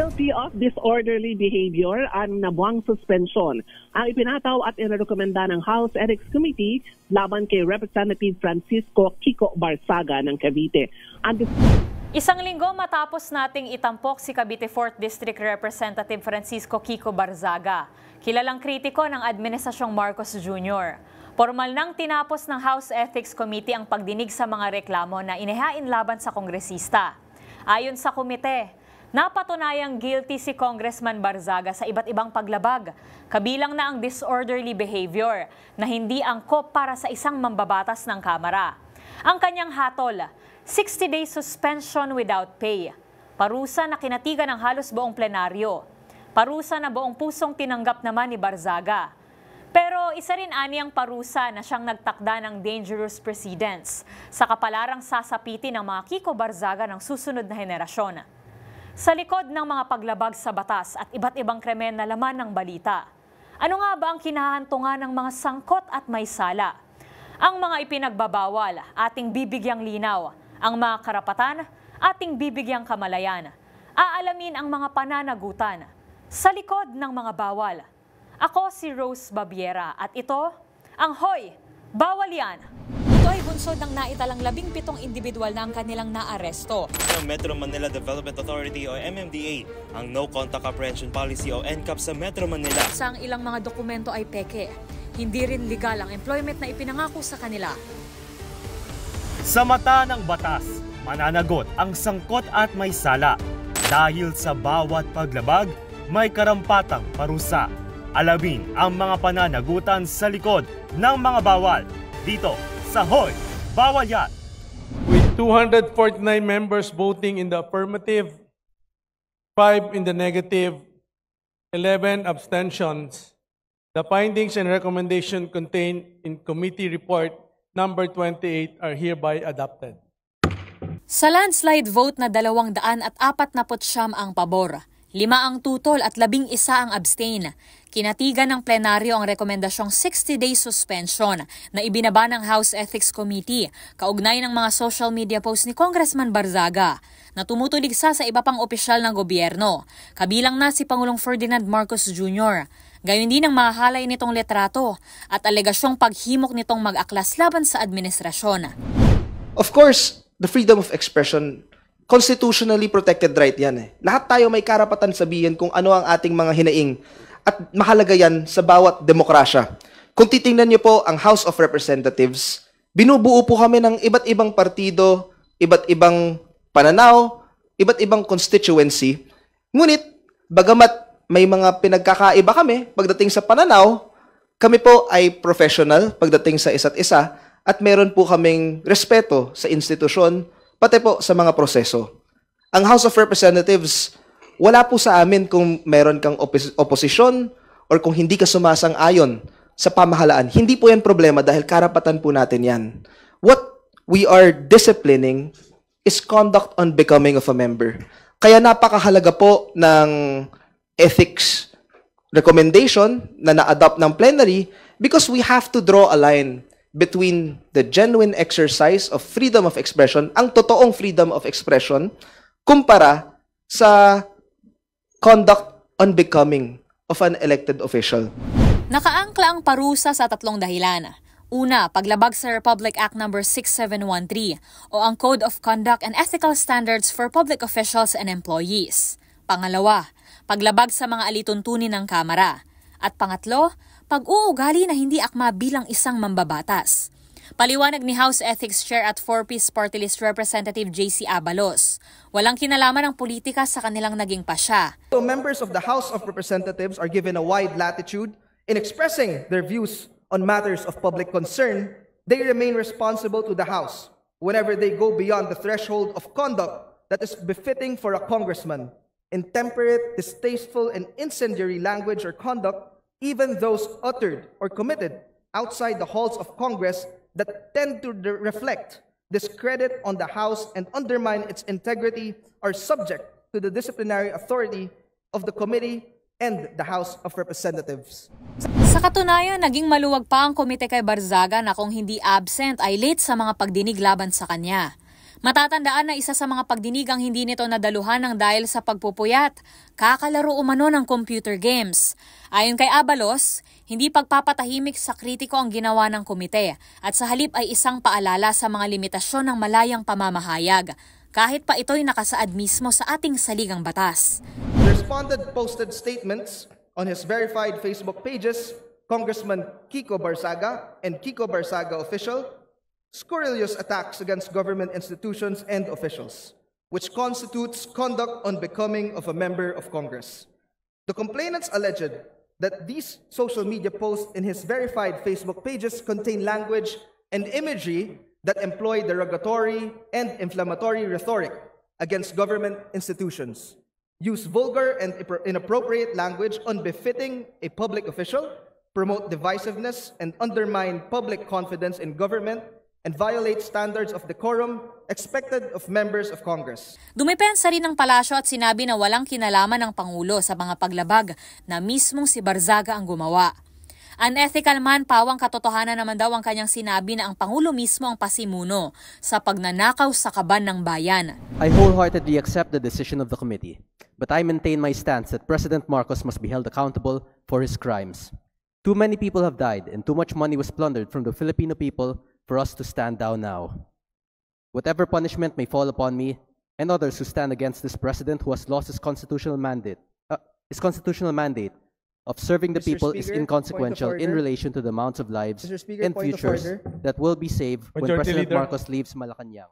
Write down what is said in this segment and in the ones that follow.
Guilty of disorderly behavior ang nabuwang suspension ang ipinataw at inirekomenda ng House Ethics Committee laban kay Representative Francisco Kiko Barzaga ng Cavite. Isang linggo matapos nating itampok si Cavite 4th District Representative Francisco Kiko Barzaga, kilalang kritiko ng Administrasyong Marcos Jr. Formal nang tinapos ng House Ethics Committee ang pagdinig sa mga reklamo na inihain laban sa kongresista. Ayon sa komite, napatunayang guilty si Congressman Barzaga sa iba't ibang paglabag, kabilang na ang disorderly behavior na hindi angkop para sa isang mambabatas ng Kamara. Ang kanyang hatol, 60-day suspension without pay, parusa na kinatigan ng halos buong plenaryo, parusa na buong pusong tinanggap naman ni Barzaga. Pero isa rin ani ang parusa na siyang nagtakda ng dangerous precedents sa kapalarang sasapitin ng mga Kiko Barzaga ng susunod na henerasyon. Sa likod ng mga paglabag sa batas at iba't ibang krimen na laman ng balita, ano nga ba ang kinahantungan ng mga sangkot at may sala? Ang mga ipinagbabawal, ating bibigyang linaw. Ang mga karapatan, ating bibigyang kamalayan. Aalamin ang mga pananagutan sa likod ng mga bawal. Ako si Rose Babiera at ito ang Hoy! Bawal Yan! Ito ay bunsod ng naitalang 17 individual na ang kanilang naaresto. Ng Metro Manila Development Authority o MMDA ang No Contact Apprehension Policy o NCAP sa Metro Manila. Sa ilang mga dokumento ay peke. Hindi rin legal ang employment na ipinangako sa kanila. Sa mata ng batas, mananagot ang sangkot at may sala. Dahil sa bawat paglabag, may karampatang parusa. Alamin ang mga pananagutan sa likod ng mga bawal dito sa Hoy! Bawal Yan! With 249 members voting in the affirmative, 5 in the negative, 11 abstentions, the findings and recommendation contained in committee report number 28 are hereby adopted. Sa landslide vote na 249 ang pabor, 5 ang tutol at 11 ang abstain. Kinatigan ng plenaryo ang rekomendasyong 60-day suspension na ibinaba ng House Ethics Committee kaugnay ng mga social media post ni Congressman Barzaga na tumutuligsa sa iba pang opisyal ng gobyerno, kabilang na si Pangulong Ferdinand Marcos Jr. Gayon din ang mahalay nitong litrato at alegasyong paghimok nitong mag-aklas laban sa administrasyon. Of course, the freedom of expression, constitutionally protected right yan. Lahat tayo may karapatan sabihin kung ano ang ating mga hinaing at mahalaga yan sa bawat demokrasya. Kung titingnan niyo po ang House of Representatives, binubuo po kami ng iba't ibang partido, iba't ibang pananaw, iba't ibang constituency. Ngunit, bagamat may mga pinagkakaiba kami pagdating sa pananaw, kami po ay professional pagdating sa isa't isa at meron po kaming respeto sa institusyon, pati po sa mga proseso. Ang House of Representatives, wala po sa amin kung meron kang oposisyon or kung hindi ka sumasang-ayon sa pamahalaan. Hindi po yan problema dahil karapatan po natin yan. What we are disciplining is conduct on becoming of a member. Kaya napakahalaga po ng ethics recommendation na na-adopt ng plenary because we have to draw a line between the genuine exercise of freedom of expression, ang totoong freedom of expression, kumpara sa conduct unbecoming of an elected official. Nakaangkla ang parusa sa 3 dahilan. Una, paglabag sa Republic Act No. 6713 o ang Code of Conduct and Ethical Standards for Public Officials and Employees. Pangalawa, paglabag sa mga alituntunin ng Kamara. At pangatlo, pag-uugali na hindi akma bilang isang mambabatas. Paliwanag ni House Ethics Chair at 4-piece Party List Representative JC Abalos, walang kinalaman ng politika sa kanilang naging pasya. So members of the House of Representatives are given a wide latitude in expressing their views on matters of public concern. They remain responsible to the House whenever they go beyond the threshold of conduct that is befitting for a congressman. Intemperate, distasteful, and incendiary language or conduct, even those uttered or committed outside the halls of Congress that tend to reflect discredit on the House and undermine its integrity are subject to the disciplinary authority of the committee and the House of Representatives. Sa katunayan, naging maluwag pa ang komite kay Barzaga na kung hindi absent ay late sa mga pagdinig laban sa kanya. Matatandaan na isa sa mga pagdinig ang hindi nito nadaluhan ng dahil sa pagpupuyat, kakalaro umano ng computer games. Ayon kay Abalos, hindi pagpapatahimik sa kritiko ang ginawa ng komite at sa halip ay isang paalala sa mga limitasyon ng malayang pamamahayag, kahit pa ito'y nakasaad mismo sa ating saligang batas. The respondent posted statements on his verified Facebook pages, Congressman Kiko Barzaga and Kiko Barzaga Official, scurrilous attacks against government institutions and officials, which constitutes conduct unbecoming of a member of Congress. The complainants alleged that these social media posts in his verified Facebook pages contain language and imagery that employ derogatory and inflammatory rhetoric against government institutions, use vulgar and inappropriate language unbefitting a public official, promote divisiveness, and undermine public confidence in government, and violate standards of decorum expected of members of Congress. Dumipensa rin ng palasyo at sinabi na walang kinalaman ng Pangulo sa mga paglabag na mismong si Barzaga ang gumawa. Unethical man, pawang katotohanan naman daw ang kanyang sinabi na ang Pangulo mismo ang pasimuno sa pagnanakaw sa kaban ng bayan. I wholeheartedly accept the decision of the committee, but I maintain my stance that President Marcos must be held accountable for his crimes. Too many people have died and too much money was plundered from the Filipino people for us to stand down now. Whatever punishment may fall upon me and others who stand against this president who has lost his constitutional mandate of serving the people is inconsequential in relation to the amounts of lives and futures that will be saved when President Marcos leaves Malacanang.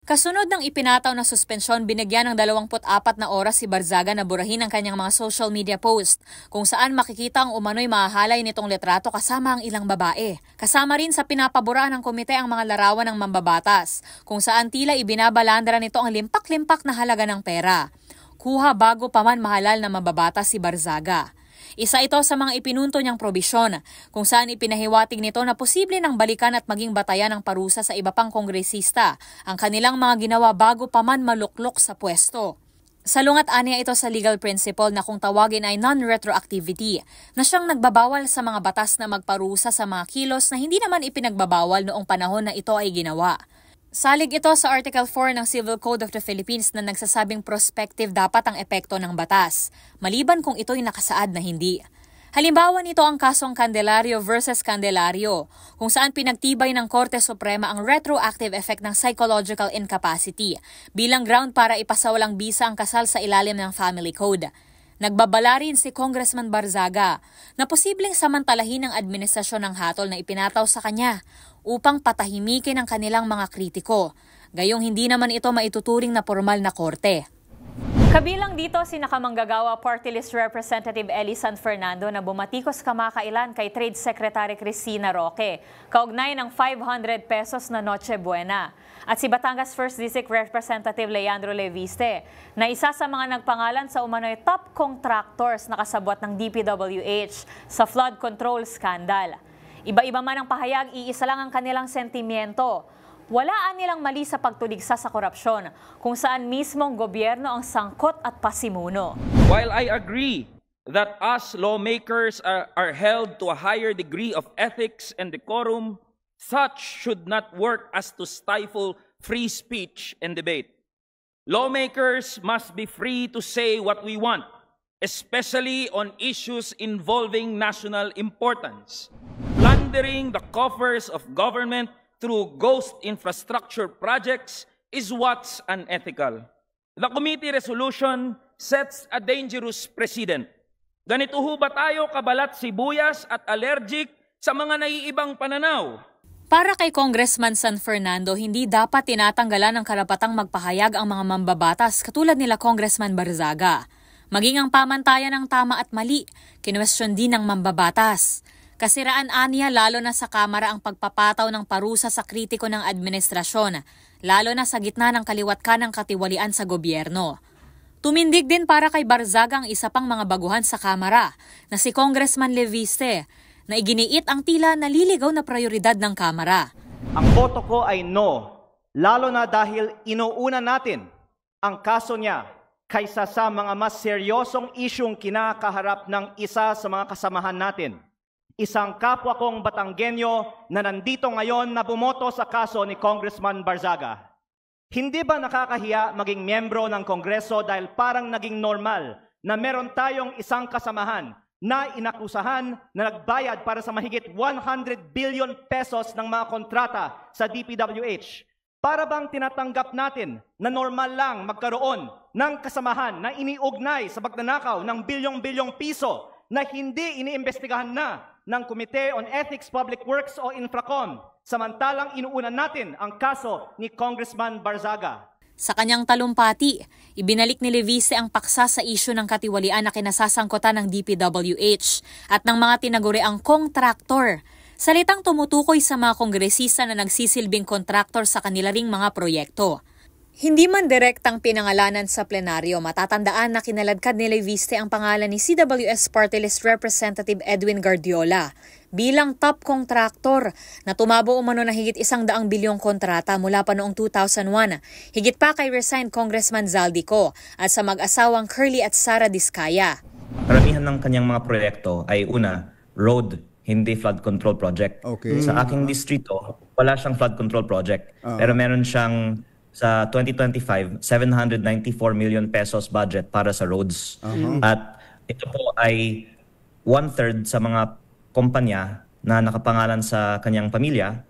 Kasunod ng ipinataw na suspensyon, binigyan ng 24 na oras si Barzaga na burahin ang kanyang mga social media post kung saan makikita ang umano'y mahahalay nitong litrato kasama ang ilang babae. Kasama rin sa pinapaborahan ng komite ang mga larawan ng mambabatas kung saan tila ibinabalandra nito ang limpak-limpak na halaga ng pera. Kuha bago pa man mahalal na mambabatas si Barzaga. Isa ito sa mga ipinunto niyang probisyon kung saan ipinahiwatig nito na posible nang balikan at maging batayan ng parusa sa iba pang kongresista ang kanilang mga ginawa bago pa man maluklok sa pwesto. Salungat aniya ito sa legal principle na kung tawagin ay non-retroactivity na siyang nagbabawal sa mga batas na magparusa sa mga kilos na hindi naman ipinagbabawal noong panahon na ito ay ginawa. Salig ito sa Article 4 ng Civil Code of the Philippines na nagsasabing prospective dapat ang epekto ng batas, maliban kung ito'y nakasaad na hindi. Halimbawa nito ang kasong Candelario versus Candelario, kung saan pinagtibay ng Korte Suprema ang retroactive effect ng psychological incapacity bilang ground para ipasawalang bisa ang kasal sa ilalim ng Family Code. Nagbabala rin si Congressman Barzaga na posibleng samantalahin ng administrasyon ng hatol na ipinataw sa kanya upang patahimikin ang kanilang mga kritiko. Gayong hindi naman ito maituturing na formal na korte. Kabilang dito si nakamanggagawa Party List Representative Ellie San Fernando na bumatikos kamakailan kay Trade Secretary Cristina Roque, kaugnay ng 500 pesos na Noche Buena. At si Batangas 1st District Representative Leandro Leviste na isa sa mga nagpangalan sa umano'y top contractors na kasabwat ng DPWH sa flood control scandal. Iba-iba man ang pahayag, iisa lang ang kanilang sentimiento. Walaan nilang mali sa pagtuligsa sa korupsyon, kung saan mismong gobyerno ang sangkot at pasimuno. While I agree that us lawmakers are held to a higher degree of ethics and decorum, such should not work as to stifle free speech and debate. Lawmakers must be free to say what we want, especially on issues involving national importance. Plundering the coffers of government through ghost infrastructure projects is what's unethical. The committee resolution sets a dangerous precedent. Ganito ho ba tayo kabalat sibuyas at allergic sa mga naiibang pananaw? Para kay Congressman San Fernando, hindi dapat tinatanggalan ng karapatang magpahayag ang mga mambabatas katulad nila Congressman Barzaga. Maging ang pamantayan ng tama at mali, kinwestiyon din ng mambabatas. Kasiraan aniya lalo na sa Kamara ang pagpapataw ng parusa sa kritiko ng administrasyon, lalo na sa gitna ng kaliwat-kanang katiwalian sa gobyerno. Tumindig din para kay Barzaga ang isa pang mga baguhan sa Kamara na si Congressman Leviste na iginiit ang tila naliligaw na prioridad ng Kamara. Ang boto ko ay no, lalo na dahil inuuna natin ang kaso niya kaysa sa mga mas seryosong isyong kinakaharap ng isa sa mga kasamahan natin. Isang kapwa kong Batanggenyo na nandito ngayon na bumoto sa kaso ni Congressman Barzaga. Hindi ba nakakahiya maging miyembro ng Kongreso dahil parang naging normal na meron tayong isang kasamahan na inakusahan na nagbayad para sa mahigit 100 billion pesos ng mga kontrata sa DPWH? Para bang tinatanggap natin na normal lang magkaroon ng kasamahan na iniugnay sa pagnanakaw ng bilyong-bilyong piso na hindi iniimbestigahan na ng Committee on Ethics, Public Works o Infracom, samantalang inuunan natin ang kaso ni Congressman Barzaga? Sa kanyang talumpati, ibinalik ni Levise ang paksa sa isyu ng katiwalian na kinasasangkutan ng DPWH at ng mga tinaguriang kontraktor. Salitang tumutukoy sa mga kongresista na nagsisilbing kontraktor sa kanila ring mga proyekto. Hindi man direktang pinangalanan sa plenaryo, matatandaan na kinaladkad ni Leviste ang pangalan ni CWS Party List Representative Edwin Guardiola bilang top contractor na tumabo umano na higit 100 bilyong kontrata mula pa noong 2001, higit pa kay resigned Congressman Zaldico at sa mag-asawang Curly at Sara Diskaya. Karamihan ng kanyang mga proyekto ay una, road, hindi flood control project. Okay. Sa aking distrito, wala siyang flood control project. Pero meron siyang sa 2025, 794 million pesos budget para sa roads. At ito po ay 1/3 sa mga kumpanya na nakapangalan sa kanyang pamilya.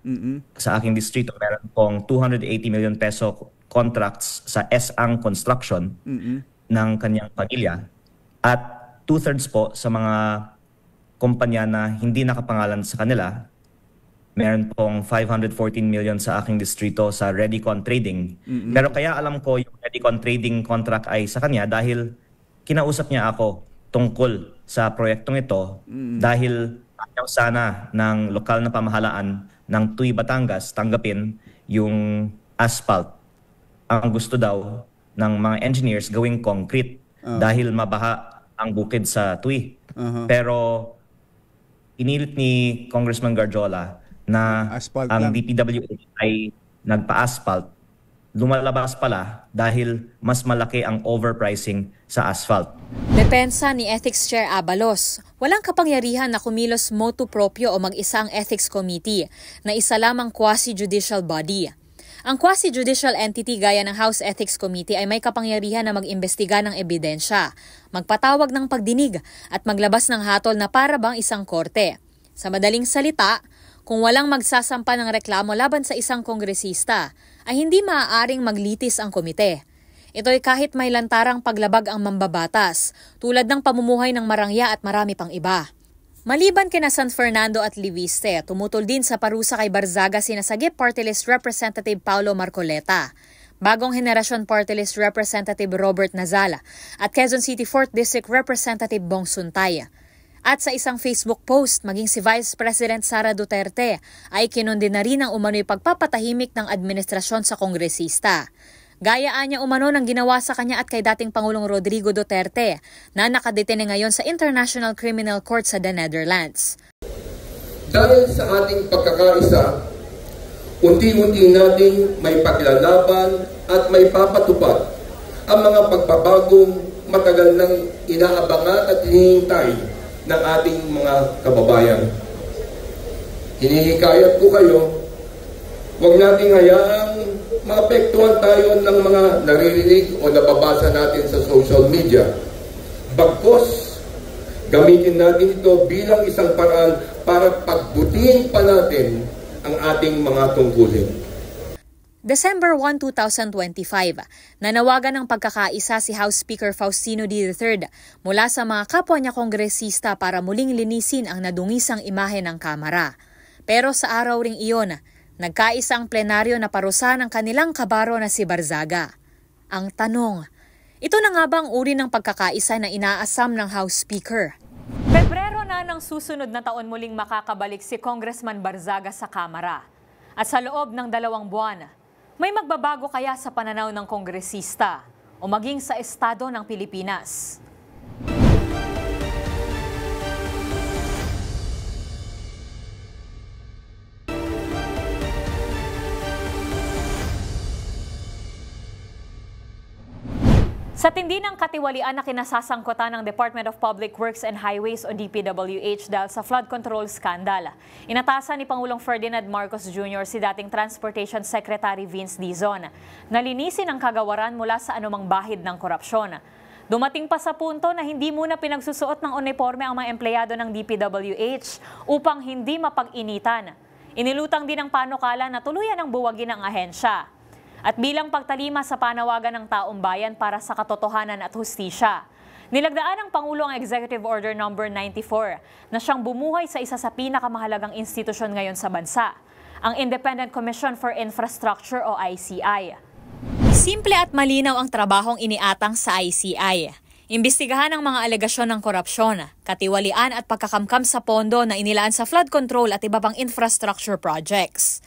Sa aking distrito, meron pong 280 million peso contracts sa S-Ang Construction ng kanyang pamilya. At 2/3 po sa mga kumpanya na hindi nakapangalan sa kanila. Meron pong 514 million sa aking distrito sa Redicon Trading. Pero kaya alam ko yung Redicon Trading contract ay sa kanya dahil kinausap niya ako tungkol sa proyektong ito dahil ayaw sana ng lokal na pamahalaan ng Tuy, Batangas tanggapin yung asphalt. Ang gusto daw ng mga engineers gawing concrete dahil mabaha ang bukid sa Tuy. Pero inilit ni Congressman Guardiola na ang DPWH ay nagpa-asphalt. Lumalabas pala dahil mas malaki ang overpricing sa asphalt. Depensa ni Ethics Chair Abalos, walang kapangyarihan na kumilos motu proprio o mag-isa ang Ethics Committee na isa lamang quasi-judicial body. Ang quasi-judicial entity gaya ng House Ethics Committee ay may kapangyarihan na mag-imbestiga ng ebidensya, magpatawag ng pagdinig at maglabas ng hatol na para bang isang korte. Sa madaling salita, kung walang magsasampa ng reklamo laban sa isang kongresista, ay hindi maaaring maglitis ang komite. Ito'y kahit may lantarang paglabag ang mambabatas, tulad ng pamumuhay ng marangya at marami pang iba. Maliban kina San Fernando at Leviste, tumutol din sa parusa kay Barzaga sina Sagip Party List Representative Paulo Marcoleta, Bagong Henerasyon Party List Representative Robert Nazala at Quezon City 4th District Representative Bong Suntay. At sa isang Facebook post, maging si Vice President Sara Duterte ay kinondena rin ang umano'y pagpapatahimik ng administrasyon sa kongresista. Gayaan niya umano ng ginawa sa kanya at kay dating Pangulong Rodrigo Duterte na nakadetene ngayon sa International Criminal Court sa the Netherlands. Dahil sa ating pagkakaisa, unti-unti nating may paglalaban at may papatupad ang mga pagbabagong matagal nang inaabangan at hinihintay ng ating mga kababayan. Hinihikayat ko kayo, huwag nating hayaang maapektuhan tayo ng mga naririnig o nababasa natin sa social media. Bagkus, gamitin natin ito bilang isang paraan para pagbutihin pa natin ang ating mga tungkulin. December 1, 2025, nanawagan ng pagkakaisa si House Speaker Faustino D. III mula sa mga kapwa niya kongresista para muling linisin ang nadungisang imahe ng Kamara. Pero sa araw ring iyon, nagkaisa ang plenaryo na parusahan ng kanilang kabaro na si Barzaga. Ang tanong, ito na nga bang uri ng pagkakaisa na inaasam ng House Speaker? Pebrero na ng susunod na taon muling makakabalik si Congressman Barzaga sa Kamara. At sa loob ng 2 buwan, may magbabago kaya sa pananaw ng kongresista o maging sa estado ng Pilipinas? Sa tindi ng katiwalian na kinasasangkutan ng Department of Public Works and Highways o DPWH dahil sa flood control scandal, inatasan ni Pangulong Ferdinand Marcos Jr. si dating Transportation Secretary Vince Dizon na linisin ang kagawaran mula sa anumang bahid ng korupsyon. Dumating pa sa punto na hindi muna pinagsusuot ng uniforme ang mga empleyado ng DPWH upang hindi mapag-initan. Inilutang din ng panukala na tuluyan ang buwagin ng ahensya. At bilang pagtalima sa panawagan ng taong bayan para sa katotohanan at hustisya, nilagdaan ng Pangulo ang Executive Order No. 94 na siyang bumuhay sa isa sa pinakamahalagang institusyon ngayon sa bansa, ang Independent Commission for Infrastructure o ICI. Simple at malinaw ang trabahong iniatang sa ICI. Imbestigahan ang mga alegasyon ng korupsyon, katiwalian at pagkakamkam sa pondo na inilaan sa flood control at iba pang infrastructure projects.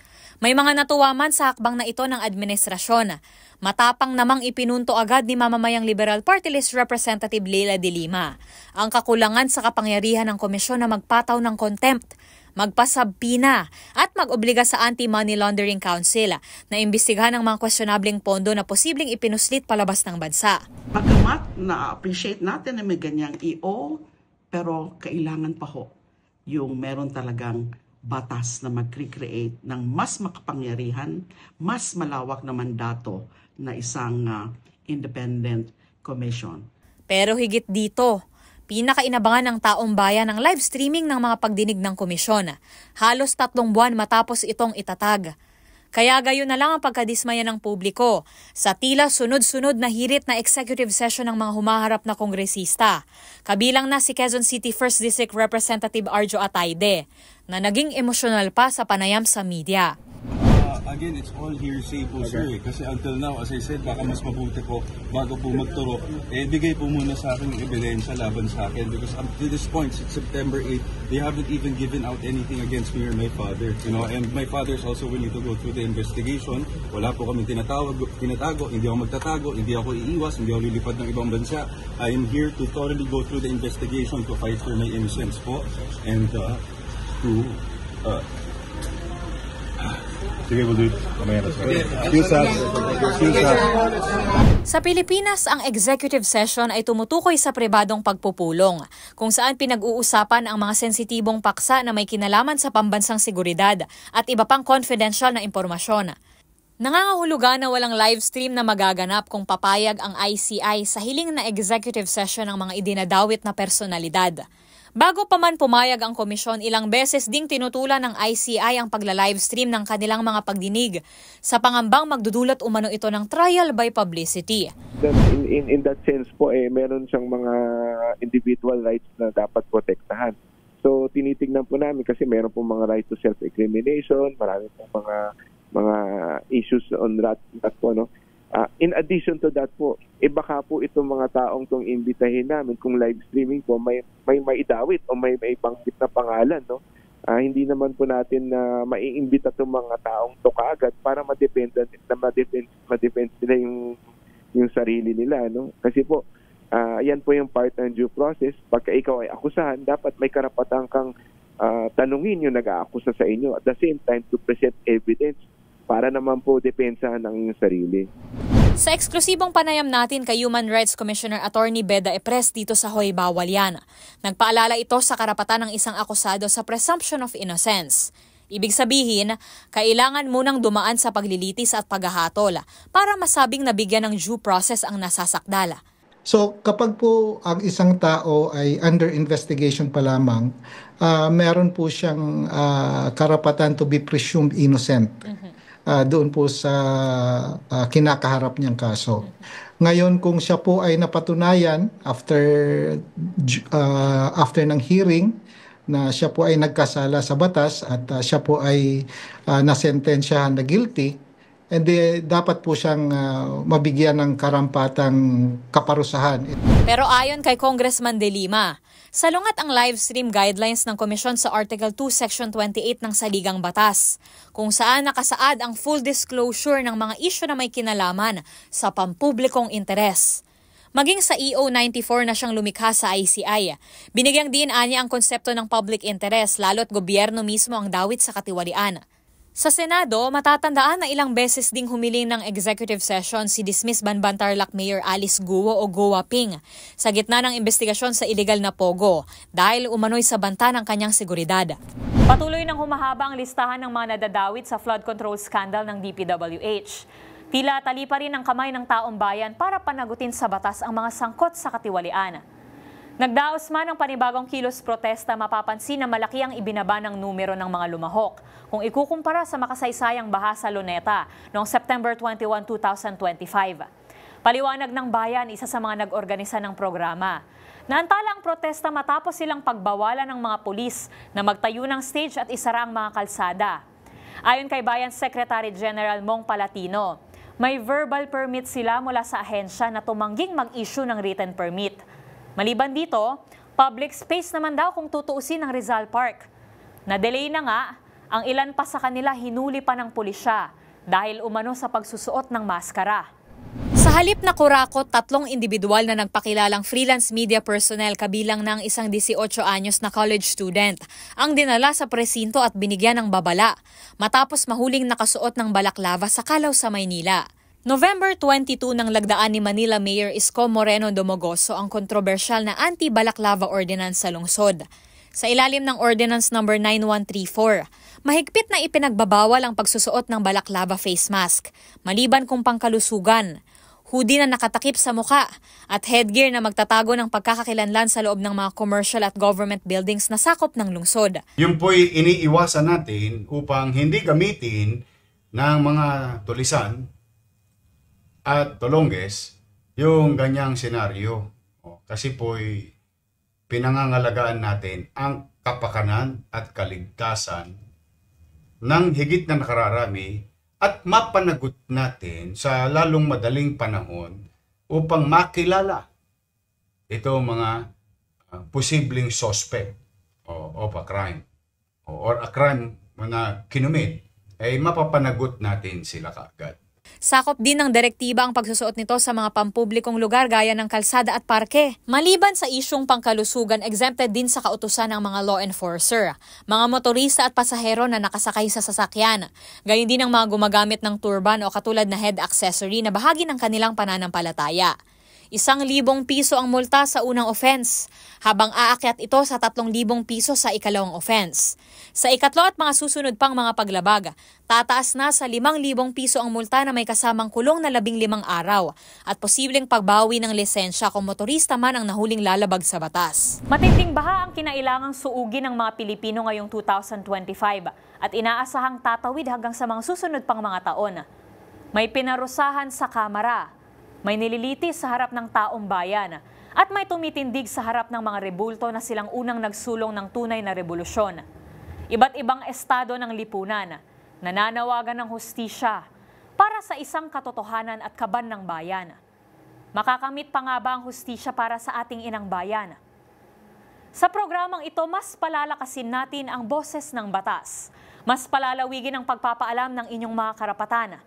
May mga natuwa man sa hakbang na ito ng administrasyon. Matapang namang ipinunto agad ni mamamayang Liberal Party List Representative Leila de Lima ang kakulangan sa kapangyarihan ng komisyon na magpataw ng contempt, magpasabpina at mag-obliga sa Anti-Money Laundering Council na imbestigahan ang mga questionableng pondo na posibleng ipinuslit palabas ng bansa. Pagamat na-appreciate natin na may ganyang EO, pero kailangan pa ho yung meron talagang batas na mag-create ng mas makapangyarihan, mas malawak na mandato na isang independent commission. Pero higit dito, pinakainabangan ng taong bayan ang live streaming ng mga pagdinig ng komisyon. Halos 3 buwan matapos itong itatag. Kaya gayon na lang ang pagkadismaya ng publiko sa tila sunod-sunod na hirit na executive session ng mga humaharap na kongresista. Kabilang na si Quezon City 1st District Representative Arjo Atayde na naging emosyonal pa sa panayam sa media. Again, it's all hearsay po, sir. Kasi until now, as I said, baka mas mabuti po bago po magturo, bigay po muna sa akin yung ebidensya laban sa akin. Because up to this point, since September 8, they haven't even given out anything against me or my father. You know, and my father is also willing to go through the investigation. Wala po kami tinatago, hindi ako magtatago, hindi ako iiwas, hindi ako lilipad ng ibang bansa. I am here to thoroughly go through the investigation to fight for my innocence po. And Sa Pilipinas, ang executive session ay tumutukoy sa pribadong pagpupulong, kung saan pinag-uusapan ang mga sensitibong paksa na may kinalaman sa pambansang seguridad at iba pang confidential na impormasyon. Nangangahulugan na walang live stream na magaganap kung papayag ang ICI sa hiling na executive session ng mga idinadawit na personalidad. Bago pa man pumayag ang komisyon, ilang beses ding tinutulan ng ICI ang pagla-livestream ng kanilang mga pagdinig sa pangambang magdudulot umano ito ng trial by publicity. In that sense po, meron siyang mga individual rights na dapat protektahan. So tinitingnan po namin kasi meron po mga right to self-incrimination, marami po mga issues on that po, no? In addition to that po, baka po itong mga taong tong imbitahin namin kung live streaming po may maidawit o may banggit na pangalan, no? Hindi naman po natin na maiimbita itong mga taong to kaagad para ma-defend nila yung sarili nila, no? Kasi po, yan po yung part ng due process. Pagka ikaw ay akusahan, dapat may karapatan kang tanungin yung nag-aakusa sa inyo. At the same time, to present evidence para naman po depensahan ng inyong sarili. Sa eksklusibong panayam natin kay Human Rights Commissioner Attorney Beda Epres dito sa Hoy Bawal Yan, nagpaalala ito sa karapatan ng isang akusado sa presumption of innocence. Ibig sabihin, kailangan munang dumaan sa paglilitis at paghahatol para masabing nabigyan ng due process ang nasasakdala. So kapag po ang isang tao ay under investigation pa lamang, meron po siyang karapatan to be presumed innocent. Doon po sa kinakaharap niyang kaso. Ngayon, kung siya po ay napatunayan after ng hearing na siya po ay nagkasala sa batas at siya po ay nasentensyahan na guilty, dapat po siyang mabigyan ng karampatang kaparusahan. Pero ayon kay Congressman De Lima, salungat ang live stream guidelines ng komisyon sa Article 2, Section 28 ng Saligang Batas, kung saan nakasaad ang full disclosure ng mga isyu na may kinalaman sa pampublikong interes. Maging sa EO 94 na siyang lumikha sa ICI, binigyang din anya ang konsepto ng public interest lalo't gobyerno mismo ang dawit sa katiwalian. Sa Senado, matatandaan na ilang beses ding humiling ng executive session si dismissed Banban Tarlac Mayor Alice Guo o Guo Ping sa gitna ng investigasyon sa illegal na pogo dahil umano'y sa banta ng kanyang seguridad. Patuloy nang humahaba ang listahan ng mga nadadawit sa flood control scandal ng DPWH. Tila tali pa rin ang kamay ng taong bayan para panagutin sa batas ang mga sangkot sa katiwalian. Nagdaos man ng panibagong kilos protesta, mapapansin na malaki ang ibinaba ng numero ng mga lumahok kung ikukumpara sa makasaysayang baha sa Luneta noong September 21, 2025. Paliwanag ng bayan, isa sa mga nag-organisa ng programa. Naantala ang protesta matapos silang pagbawalan ng mga pulis na magtayo ng stage at isara ang mga kalsada. Ayon kay Bayan Secretary General Mong Palatino, may verbal permit sila mula sa ahensya na tumangging mag-issue ng written permit. Maliban dito, public space naman daw kung tutuusin ng Rizal Park. Na-delay na nga, ang ilan pa sa kanila hinuli pa ng pulisya dahil umano sa pagsusuot ng maskara. Sa halip na kurakot, 3 individual na nagpakilalang freelance media personnel kabilang ng isang 18 anyos na college student ang dinala sa presinto at binigyan ng babala matapos mahuling nakasuot ng balaklava sa Kalaw sa Maynila. November 22 nang lagdaan ni Manila Mayor Isko Moreno Domogoso ang kontrobersyal na anti-balaklava ordinance sa lungsod. Sa ilalim ng Ordinance No. 9134, mahigpit na ipinagbabawal ang pagsusuot ng balaklava face mask, maliban kung pangkalusugan, hoodie na nakatakip sa muka, at headgear na magtatago ng pagkakakilanlan sa loob ng mga commercial at government buildings na sakop ng lungsod. Yun po'y iniiwasan natin upang hindi gamitin ng mga tulisan at tolongges yung ganyang senaryo. Kasi po'y pinangangalagaan natin ang kapakanan at kaligtasan ng higit na nakararami at mapanagot natin sa lalong madaling panahon upang makilala ito mga posibleng suspect of a crime or a crime na kinumit ay mapapanagot natin sila kaagad. Sakop din ng direktiba ang pagsusuot nito sa mga pampublikong lugar gaya ng kalsada at parke. Maliban sa isyung pangkalusugan, exempted din sa kautusan ng mga law enforcer, mga motorista at pasahero na nakasakay sa sasakyan. Gayon din ang mga gumagamit ng turban o katulad na head accessory na bahagi ng kanilang pananampalataya. 1,000 piso ang multa sa unang offense, habang aakyat ito sa 3,000 piso sa ikalawang offense. Sa ikatlo at mga susunod pang mga paglabag, tataas na sa 5,000 piso ang multa na may kasamang kulong na 15 araw at posibleng pagbawi ng lisensya kung motorista man ang nahuling lalabag sa batas. Matinding baha ang kinailangang suugin ng mga Pilipino ngayong 2025 at inaasahang tatawid hanggang sa mga susunod pang mga taon. May pinarusahan sa Kamara, may nililitis sa harap ng taong bayan, at may tumitindig sa harap ng mga rebulto na silang unang nagsulong ng tunay na revolusyon. Iba't ibang estado ng lipunan, nananawagan ng hustisya para sa isang katotohanan at kaban ng bayan. Makakamit pa nga ba ang hustisya para sa ating inang bayan? Sa programang ito, mas palalakasin natin ang boses ng batas. Mas palalawigin ang pagpapaalam ng inyong mga karapatan.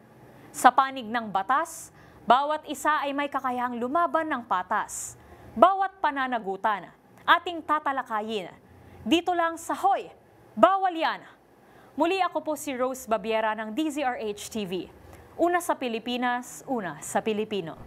Sa panig ng batas, bawat isa ay may kakayahang lumaban ng patas. Bawat pananagutan, ating tatalakayin. Dito lang sa Hoy, Bawal Yan! Muli ako po si Rose Babiera ng DZRH TV. Una sa Pilipinas, una sa Pilipino.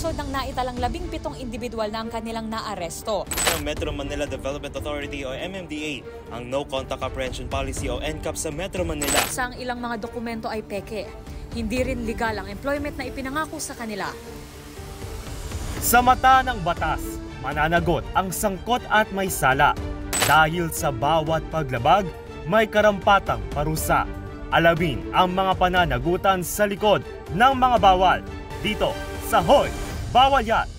Ng naitalang 17 individual na ang kanilang naaresto. Ng Metro Manila Development Authority o MMDA ang No Contact Apprehension Policy o NCAP sa Metro Manila. Sa ilang mga dokumento ay peke. Hindi rin legal ang employment na ipinangako sa kanila. Sa mata ng batas, mananagot ang sangkot at may sala. Dahil sa bawat paglabag, may karampatang parusa. Alamin ang mga pananagutan sa likod ng mga bawal. Dito sa Hoy! Bawal Yan!